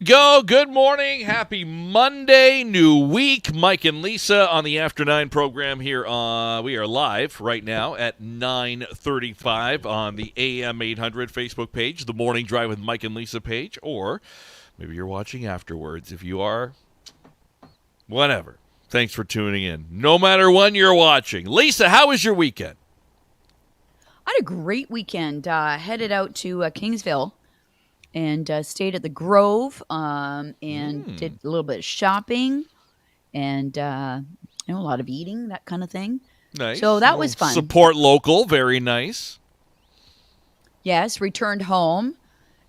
Go. Good morning. Happy Monday. New week. Mike and Lisa on the After 9 program here. We are live right now at 9:35 on the AM800 Facebook page, the Morning Drive with Mike and Lisa page, or maybe you're watching afterwards. If you are, whatever. Thanks for tuning in. No matter when you're watching. Lisa, how was your weekend? I had a great weekend. Headed out to Kingsville and stayed at the Grove and did a little bit of shopping and a lot of eating, that kind of thing. Nice. So that Well, was fun. support local. Very nice. Yes, returned home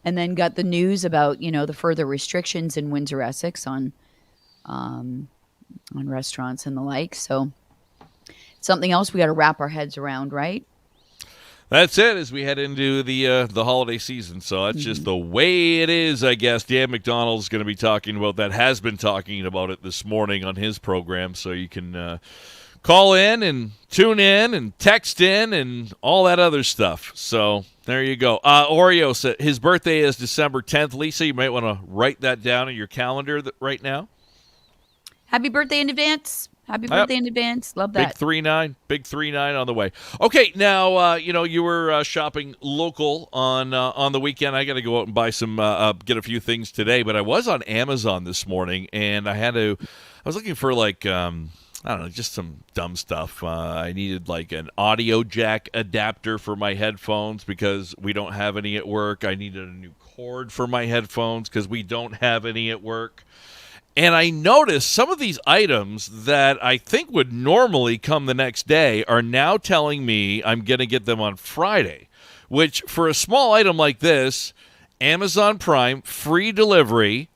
and then got the news about the further restrictions in Windsor, Essex on restaurants and the like. So something else we got to wrap our heads around, right? That's it as we head into the holiday season. So that's just the way it is, I guess. Dan McDonald's going to be talking about that, has been talking about it this morning on his program. So you can call in and tune in and text in and all that other stuff. So there you go. Oreo said his birthday is December 10th. Lisa, you might want to write that down in your calendar right now. Happy birthday in advance. Happy birthday in advance. Love that. Big 3-9 on the way. Okay, now you were shopping local on the weekend. I got to go out and buy some get a few things today, but I was on Amazon this morning and I was looking for I don't know, just some dumb stuff. I needed like an audio jack adapter for my headphones because we don't have any at work. I needed a new cord for my headphones because we don't have any at work. And I noticed some of these items that I think would normally come the next day are now telling me I'm going to get them on Friday, which for a small item like this, Amazon Prime, free delivery,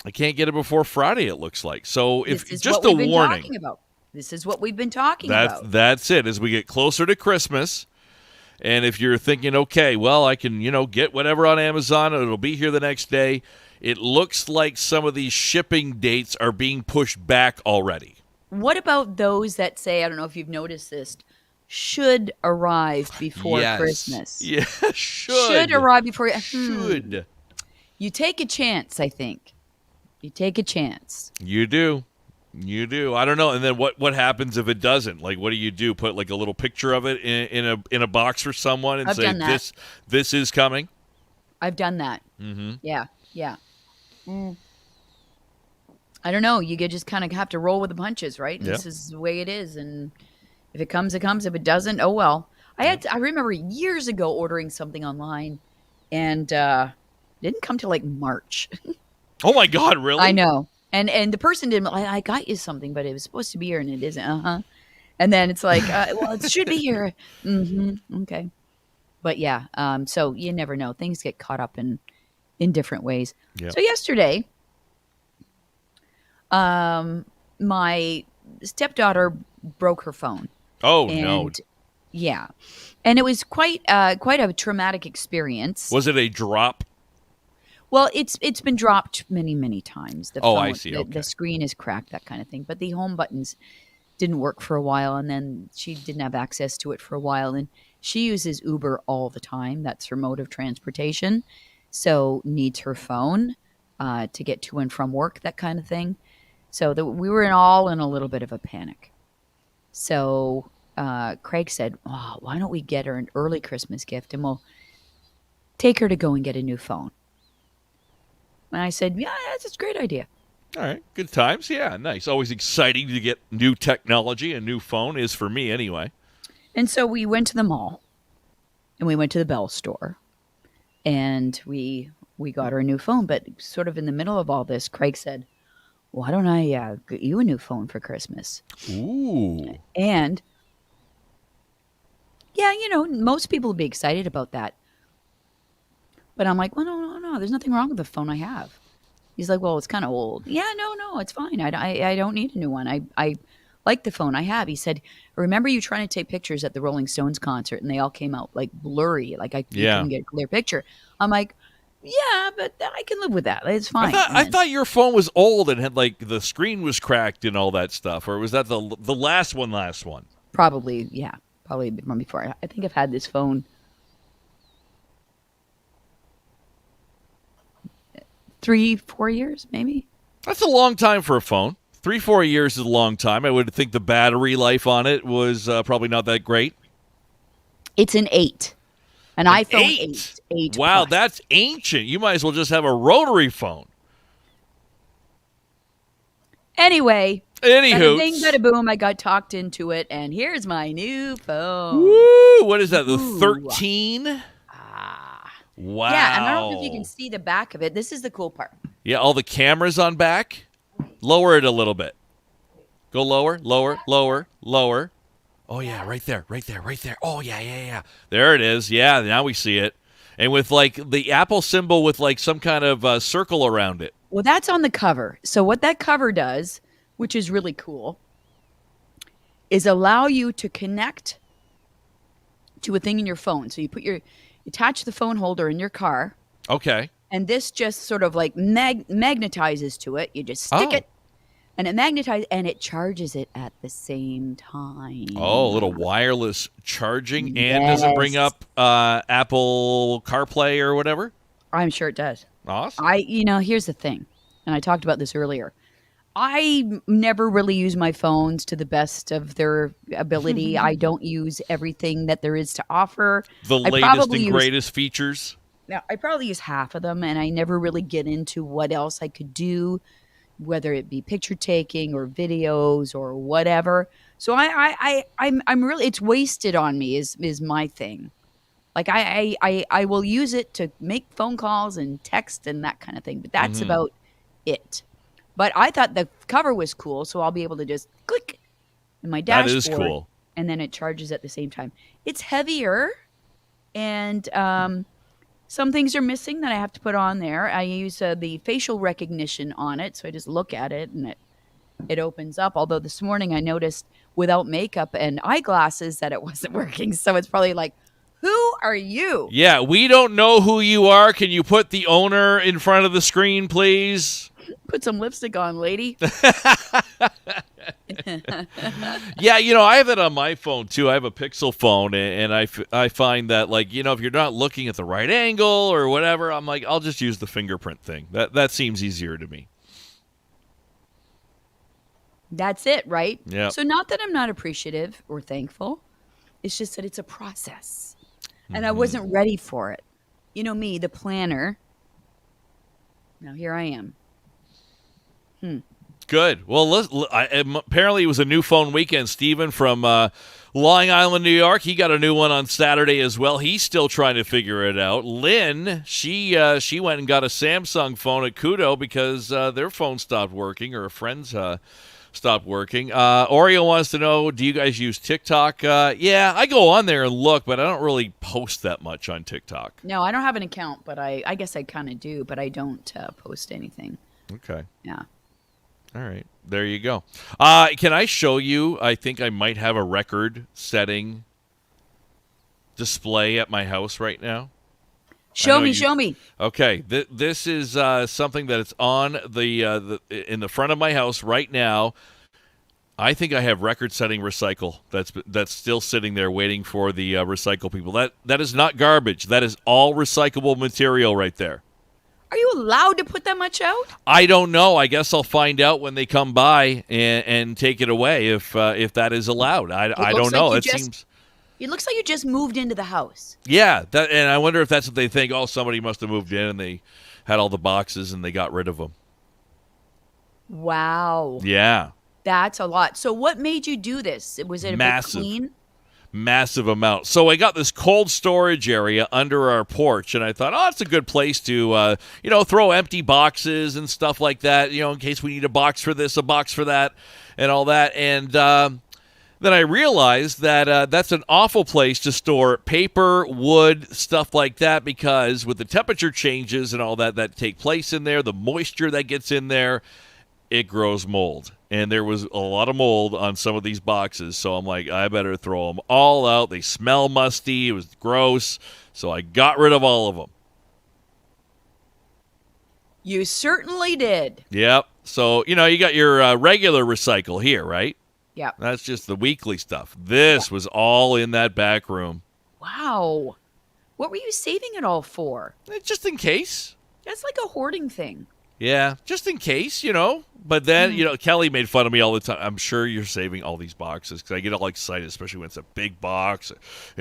I can't get it before Friday, it looks like. So if just a warning. This is what we've been talking about. That's it. As we get closer to Christmas, and if you're thinking, okay, well, I can, get whatever on Amazon, it'll be here the next day. It looks like some of these shipping dates are being pushed back already. What about those that say, I don't know if you've noticed this, should arrive before Christmas? Yeah, should. Should arrive before. Should. You take a chance, I think. You take a chance. You do. I don't know. And then what happens if it doesn't? Like, what do you do? Put like a little picture of it in a box for someone and say this is coming? I've done that. Mm-hmm. Yeah. I don't know. You just kind of have to roll with the punches, right? Yeah. This is the way it is, and if it comes, it comes. If it doesn't, oh well. I remember years ago ordering something online, and it didn't come till like March. Oh my God, really? I know. And the person didn't. I got you something, but it was supposed to be here, and it isn't. And then it's like, well, it should be here. Okay. But yeah. So you never know. Things get caught up in different ways. Yep. So yesterday, my stepdaughter broke her phone. Oh, no. Yeah. And it was quite a traumatic experience. Was it a drop? Well, it's been dropped many, many times. The phone, I see. Okay. The screen is cracked, that kind of thing. But the home buttons didn't work for a while, and then she didn't have access to it for a while. And she uses Uber all the time. That's her mode of transportation. So needs her phone to get to and from work, that kind of thing. So we were all in a little bit of a panic. So Craig said, why don't we get her an early Christmas gift and we'll take her to go and get a new phone. And I said, yeah, that's a great idea. All right. Good times. Yeah, nice. Always exciting to get new technology. A new phone is for me anyway. And so we went to the mall and we went to the Bell store. And we got her a new phone, but sort of in the middle of all this, Craig said, why don't I get you a new phone for Christmas? Ooh. And, yeah, most people would be excited about that. But I'm like, well, no, there's nothing wrong with the phone I have. He's like, well, it's kind of old. Yeah, no, it's fine. I don't need a new one. I like the phone I have. He said, remember you trying to take pictures at the Rolling Stones concert and they all came out like blurry, like you couldn't get a clear picture. I'm like, yeah, but I can live with that. It's fine. I thought your phone was old and had like the screen was cracked and all that stuff, or was that the last one? Probably, yeah. Probably one before. I think I've had this phone 3-4 years, maybe. That's a long time for a phone. 3-4 years is a long time. I would think the battery life on it was probably not that great. It's an 8. An iPhone 8. 8 Wow, Plus. that's ancient. You might as well just have a rotary phone. Anyway, Anywho, bing, bada boom, I got talked into it, and here's my new phone. woo, what is that, the Ooh. 13? Ah. Wow. Yeah, and I don't know if you can see the back of it. This is the cool part. Yeah, all the cameras on back. Lower it a little bit. Go lower, lower, lower, lower. Oh, yeah, right there, right there, right there. Oh, yeah. There it is. Yeah, now we see it. And with, like, the Apple symbol with, like, some kind of circle around it. Well, that's on the cover. So what that cover does, which is really cool, is allow you to connect to a thing in your phone. So you attach the phone holder in your car, Okay. and this just sort of like magnetizes to it. You just stick Oh. it, and it magnetizes, and it charges it at the same time. Oh, a little wireless charging. And does it bring Yes. up Apple CarPlay or whatever? I'm sure it does. Awesome. Here's the thing, and I talked about this earlier. I never really use my phones to the best of their ability. I don't use everything that there is to offer. The I latest probably and use- greatest features. Now, I probably use half of them, and I never really get into what else I could do, whether it be picture taking or videos or whatever. So I'm really, it's wasted on me is my thing. Like I will use it to make phone calls and text and that kind of thing, but that's about it. But I thought the cover was cool, so I'll be able to just click in my That dashboard. is cool. And then it charges at the same time. It's heavier, and some things are missing that I have to put on there. I use the facial recognition on it, so I just look at it and it opens up. Although this morning I noticed without makeup and eyeglasses that it wasn't working, so it's probably like, who are you? Yeah, we don't know who you are. Can you put the owner in front of the screen, please? Put some lipstick on, lady. Yeah, I have that on my phone, too. I have a Pixel phone, and I find that, like, if you're not looking at the right angle or whatever, I'm like, I'll just use the fingerprint thing. That seems easier to me. That's it, right? Yeah. So not that I'm not appreciative or thankful. It's just that it's a process. And I wasn't ready for it. You know me, the planner. Now here I am. Good. Well, apparently it was a new phone weekend. Steven from Long Island, New York, he got a new one on Saturday as well. He's still trying to figure it out. Lynn, she went and got a Samsung phone at Kudo because their phone stopped working, or a friend's stopped working. Oreo wants to know, do you guys use TikTok? Yeah, I go on there and look, but I don't really post that much on TikTok. No, I don't have an account, but I guess I kind of do, but I don't post anything. Okay. Yeah. All right. There you go. Can I show you? I think I might have a record-setting display at my house right now. Show me. Okay. This is something that it's on the in the front of my house right now. I think I have record-setting recycle that's still sitting there waiting for the recycle people. That is not garbage. That is all recyclable material right there. Are you allowed to put that much out? I don't know. I guess I'll find out when they come by and take it away if that is allowed. I don't know. It seems. It looks like you just moved into the house. Yeah, and I wonder if that's what they think. Oh, somebody must have moved in and they had all the boxes and they got rid of them. Wow. Yeah. That's a lot. So what made you do this? Was it a bit clean? Massive amount. So I got this cold storage area under our porch, and I thought, it's a good place to, throw empty boxes and stuff like that, in case we need a box for this, a box for that, and all that. And then I realized that that's an awful place to store paper, wood, stuff like that, because with the temperature changes and all that take place in there, the moisture that gets in there, it grows mold. And there was a lot of mold on some of these boxes, so I'm like, I better throw them all out. They smell musty. It was gross, so I got rid of all of them. You certainly did. Yep. So, you got your regular recycle here, right? Yeah. That's just the weekly stuff. This was all in that back room. Wow. What were you saving it all for? Just in case. That's like a hoarding thing. Yeah, just in case, But then, Kelly made fun of me all the time. I'm sure you're saving all these boxes because I get all excited, especially when it's a big box,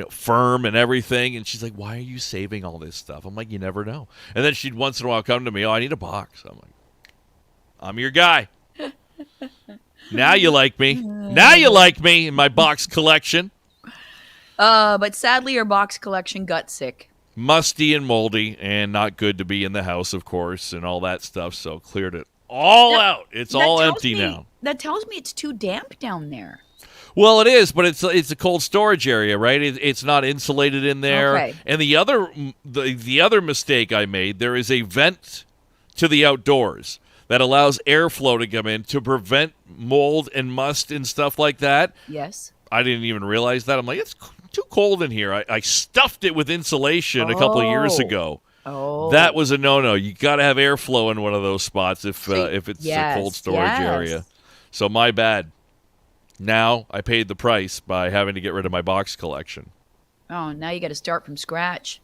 firm and everything. And she's like, why are you saving all this stuff? I'm like, you never know. And then she'd once in a while come to me, I need a box. I'm like, I'm your guy. Now you like me. Now you like me in my box collection. But sadly, your box collection got sick. Musty and moldy and not good to be in the house, of course, and all that stuff. So cleared it all out. It's all empty now. That tells me it's too damp down there. Well, it is, but it's a cold storage area, right? It's not insulated in there. Okay. And the other mistake I made, there is a vent to the outdoors that allows airflow to come in to prevent mold and must and stuff like that. Yes. I didn't even realize that. I'm like, it's too cold in here. I stuffed it with insulation a couple of years ago. Oh. That was a no-no. You got to have airflow in one of those spots if it's a cold storage area. So my bad. Now I paid the price by having to get rid of my box collection. Oh, now you got to start from scratch.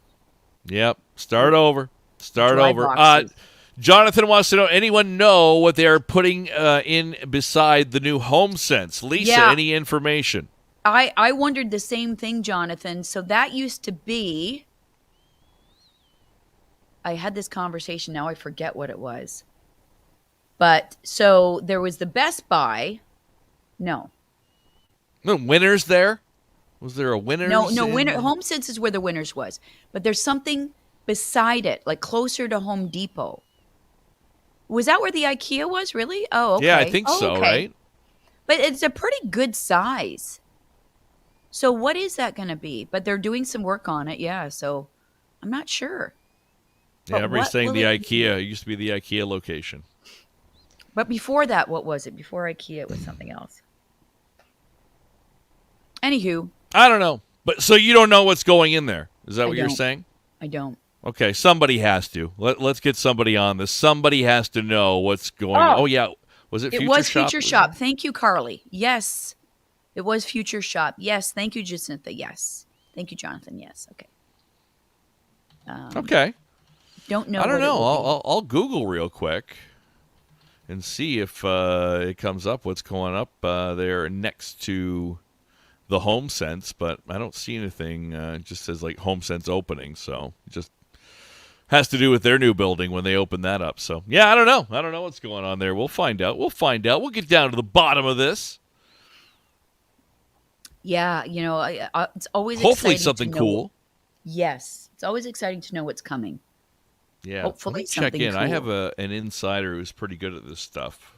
Yep. Start over. Dry boxes. Jonathan wants to know, anyone know what they're putting in beside the new HomeSense? Lisa, any information? I wondered the same thing, Jonathan. So that used to be, I had this conversation, now I forget what it was. But so there was the Best Buy. No. No Winners there? Was there a Winners? No, Winner. HomeSense is where the Winners was. But there's something beside it, like closer to Home Depot. Was that where the IKEA was, really? Oh, okay. Yeah, I think so, okay. Right? But it's a pretty good size. So what is that going to be? But they're doing some work on it, yeah. So I'm not sure. Yeah, everybody's saying the IKEA. It used to be the IKEA location. But before that, what was it? Before IKEA, it was something else. Anywho. I don't know. But so you don't know what's going in there. Is that what you're saying? I don't. Okay, somebody has to. Let's get somebody on this. Somebody has to know what's going on. Oh, yeah. Was it Future Shop? It was Future Shop. Thank you, Carly. Yes. It was Future Shop. Yes. Thank you, Jacinta. Yes. Thank you, Jonathan. Yes. Okay. Okay. Don't know. I don't know. I'll Google real quick and see if it comes up what's going up there next to the HomeSense, but I don't see anything. It just says like HomeSense opening, so it just has to do with their new building when they open that up. So yeah, I don't know. I don't know what's going on there. We'll find out. We'll get down to the bottom of this. Yeah, it's always hopefully exciting something to know. cool. Yes, it's always exciting to know what's coming. Yeah, hopefully let me check in. Cool. I have an insider who's pretty good at this stuff.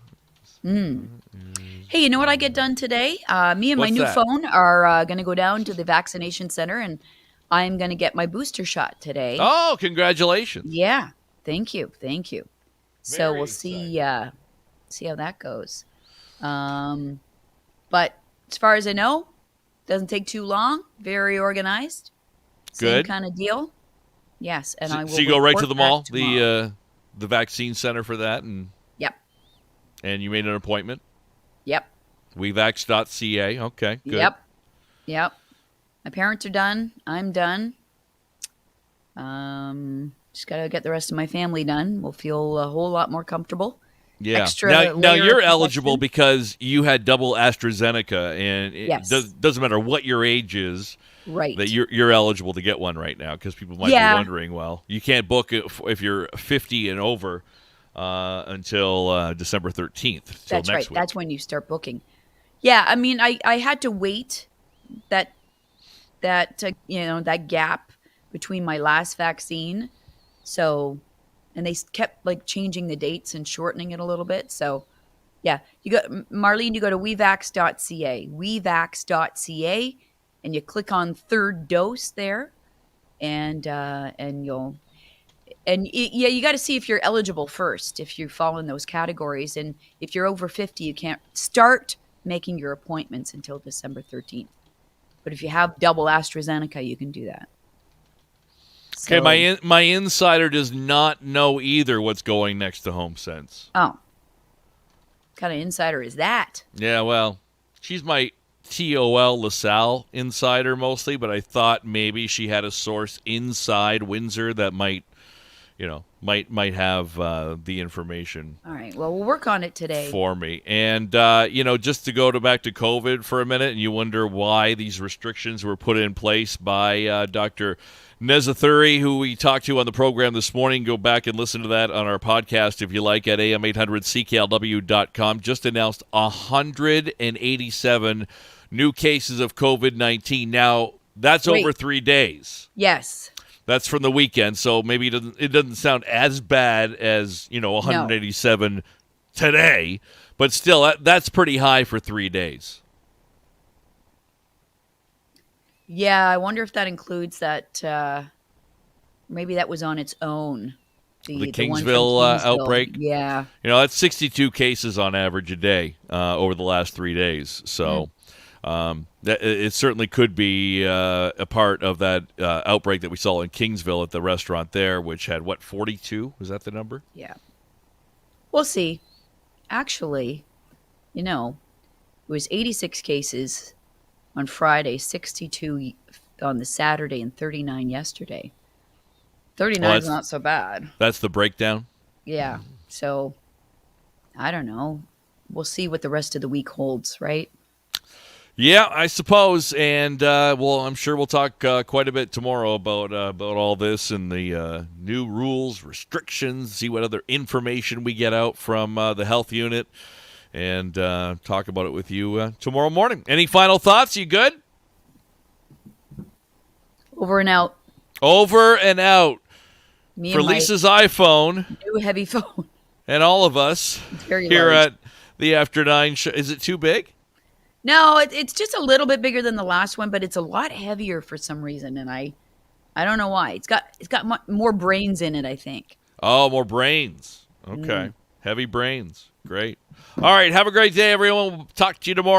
Hey, you know what I get done today? Me and my new phone are going to go down to the vaccination center, and I'm going to get my booster shot today. Oh, congratulations! Yeah, thank you. So we'll exciting. see how that goes. But as far as I know, doesn't take too long. Very organized. Good. Same kind of deal. Yes, and I will. So you go right to the mall, tomorrow. the vaccine center for that, and Yep. And you made an appointment. Yep. wevax.ca. Okay. Good. Yep. My parents are done. I'm done. Just got to get the rest of my family done. We'll feel a whole lot more comfortable. Yeah. Extra Now you're protection. eligible because you had double AstraZeneca, and it Yes. doesn't matter what your age is. Right. That you're eligible to get one right now, because people might be wondering, well, you can't book it if you're 50 and over until December 13th. That's next right. week. That's when you start booking. Yeah, I mean, I had to wait that gap between my last vaccine. So, and they kept like changing the dates and shortening it a little bit. So, yeah, Marlene, you go to wevax.ca, and you click on third dose there, and you got to see if you're eligible first, if you fall in those categories. And if you're over 50, you can't start making your appointments until December 13th. But if you have double AstraZeneca, you can do that. Okay, my insider does not know either what's going next to HomeSense. Oh. What kind of insider is that? Yeah, well, she's my TOL LaSalle insider mostly, but I thought maybe she had a source inside Windsor that might might have the information All right. Well, we'll work on it today. for me. And, just to go back to COVID for a minute, and you wonder why these restrictions were put in place by Dr. Nezathuri, who we talked to on the program this morning. Go back and listen to that on our podcast if you like at AM800CKLW.com. Just announced 187 new cases of COVID-19. Now, that's over 3 days. Yes. That's from the weekend, so maybe it doesn't sound as bad as 187 today, but still that's pretty high for 3 days. Yeah, I wonder if that includes that. Maybe that was on its own. The one from Kingsville outbreak. Yeah, that's 62 cases on average a day over the last 3 days. So. It certainly could be a part of that outbreak that we saw in Kingsville at the restaurant there, which had, 42? Was that the number? Yeah. We'll see. Actually, it was 86 cases on Friday, 62 on the Saturday, and 39 yesterday. 39 is not so bad. That's the breakdown? Yeah. So, I don't know. We'll see what the rest of the week holds, right? Yeah, I suppose, and I'm sure we'll talk quite a bit tomorrow about all this and the new rules, restrictions, see what other information we get out from the health unit, and talk about it with you tomorrow morning. Any final thoughts? You good? Over and out. Over and out. Me for and Lisa's iPhone. New heavy phone. And all of us here large. at the After 9 show. Is it too big? No, it's just a little bit bigger than the last one, but it's a lot heavier for some reason, and I don't know why. It's got more brains in it, I think. Oh, more brains. Okay. Heavy brains. Great. All right. Have a great day, everyone. We'll talk to you tomorrow.